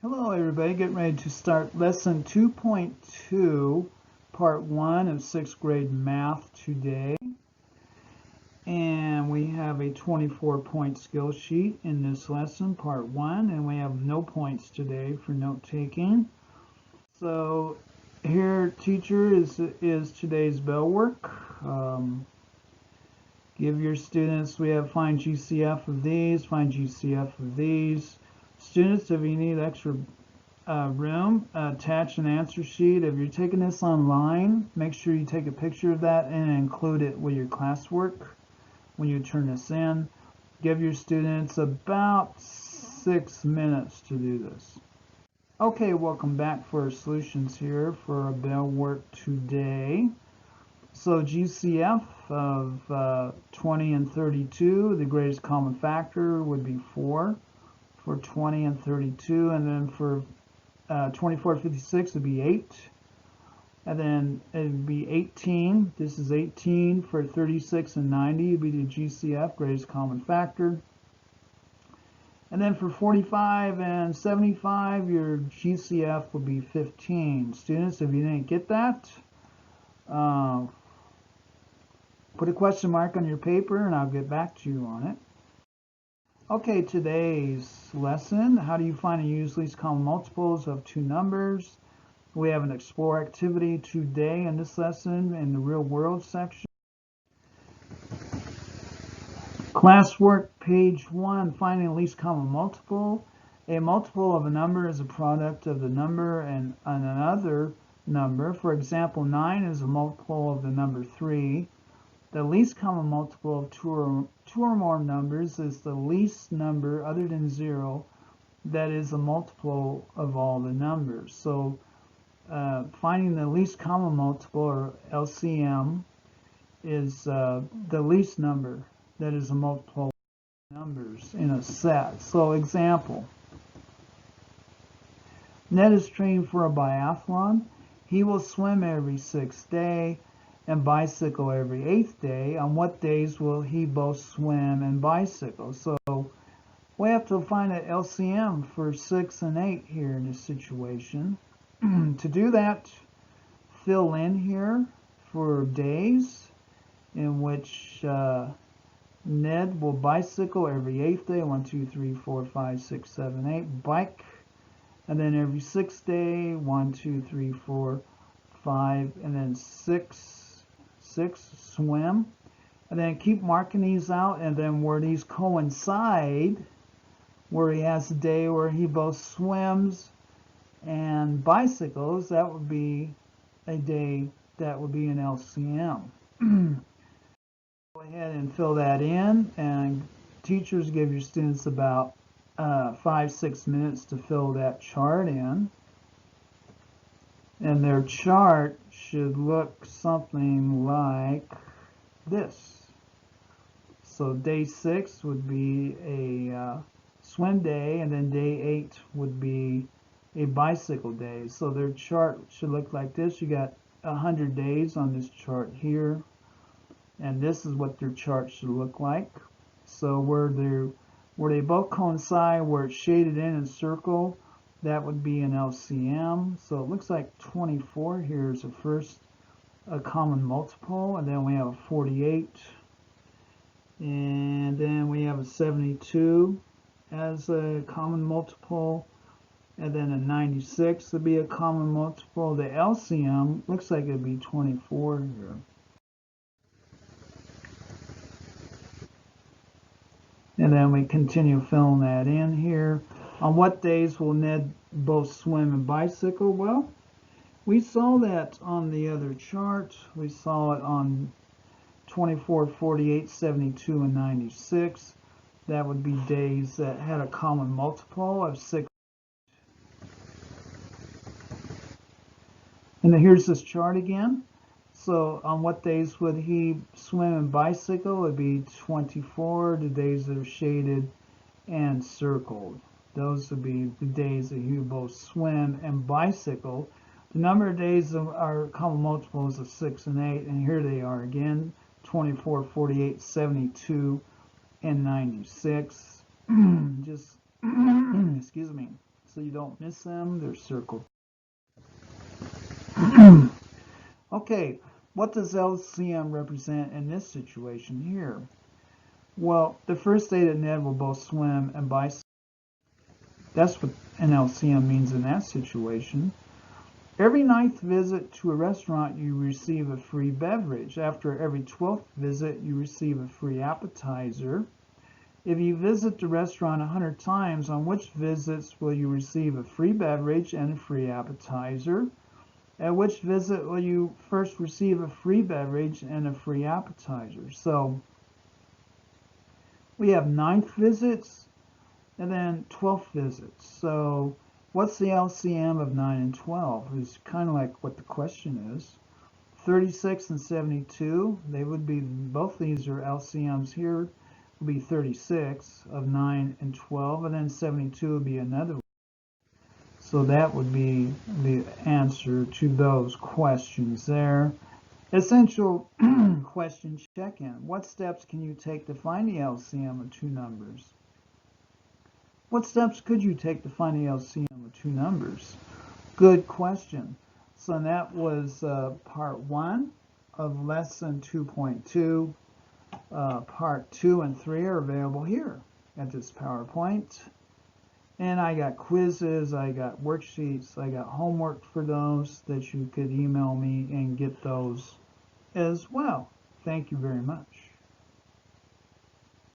Hello everybody, getting ready to start lesson 2.2, part 1 of 6th grade math today. And we have a 24-point skill sheet in this lesson, part 1, and we have no points today for note taking. So here, teacher, is today's bell work. Give your students, we have find GCF of these, find GCF of these. Students, if you need extra room, attach an answer sheet. If you're taking this online, make sure you take a picture of that and include it with your classwork when you turn this in. Give your students about 6 minutes to do this. Okay, welcome back for our solutions here for our bell work today. So GCF of 20 and 32, the greatest common factor would be 4 for 20 and 32, and then for 24 and 56 would be 8, and then it would be 18. This is 18 for 36 and 90 would be the GCF, greatest common factor. And then for 45 and 75, your GCF will be 15. Students, if you didn't get that, put a question mark on your paper and I'll get back to you on it. Okay, today's lesson, how do you find and use least common multiples of two numbers? We have an explore activity today in this lesson in the real world section. Classwork, page 1, finding least common multiple. A multiple of a number is a product of the number and another number. For example, 9 is a multiple of the number 3. The least common multiple of two or more numbers is the least number other than 0 that is a multiple of all the numbers. So finding the least common multiple, or LCM, is the least number that is a multiple of numbers in a set. So example, Ned is trained for a biathlon. He will swim every 6th day and bicycle every 8th day. On what days will he both swim and bicycle? So we have to find an LCM for 6 and 8 here in this situation. To do that, fill in here for days in which Ned will bicycle every 8th day, 1, 2, 3, 4, 5, 6, 7, 8, bike. And then every 6th day, 1, 2, 3, 4, 5, and then 6, swim. And then keep marking these out, and then where these coincide, where he has a day where he both swims and bicycles, that would be a day that would be an LCM. Go ahead and fill that in, and teachers give your students about 5-6 minutes to fill that chart in. And their chart should look something like this. So day 6 would be a swim day, and then day 8 would be a bicycle day. So their chart should look like this. You got 100 days on this chart here, and this is what their chart should look like. So where they both coincide, where it's shaded in and circled, that would be an LCM. So it looks like 24 here is the first common multiple, and then we have a 48, and then we have a 72 as a common multiple, and then a 96 would be a common multiple. The LCM looks like it'd be 24 here. And then we continue filling that in here. On what days will Ned both swim and bicycle? Well, we saw that on the other chart. We saw it on 24, 48, 72, and 96. That would be days that had a common multiple of 6. And then here's this chart again. So on what days would he swim and bicycle? It would be 24, the days that are shaded and circled. Those would be the days that he would both swim and bicycle. The number of days are common multiples of 6 and 8, and here they are again, 24, 48, 72, and 96. Just, excuse me, so you don't miss them. They're circled. Okay, what does LCM represent in this situation here? Well, the first day that Ned will both swim and bicycle. That's what an LCM means in that situation. Every 9th visit to a restaurant, you receive a free beverage. After every 12th visit, you receive a free appetizer. If you visit the restaurant 100 times, on which visits will you receive a free beverage and a free appetizer? At which visit will you first receive a free beverage and a free appetizer? So we have 9th visits and then 12th visits. So what's the LCM of 9 and 12? It's kind of like what the question is. 36 and 72, they would be, both these are LCMs here, would be 36 of 9 and 12, and then 72 would be another one. So that would be the answer to those questions there. Essential question check-in. What steps can you take to find the LCM of two numbers? What steps could you take to find the LCM of two numbers? Good question. So that was part 1 of lesson 2.2. Part 2 and 3 are available here at this PowerPoint. And I got quizzes, I got worksheets, I got homework for those that you could email me and get those as well. Thank you very much.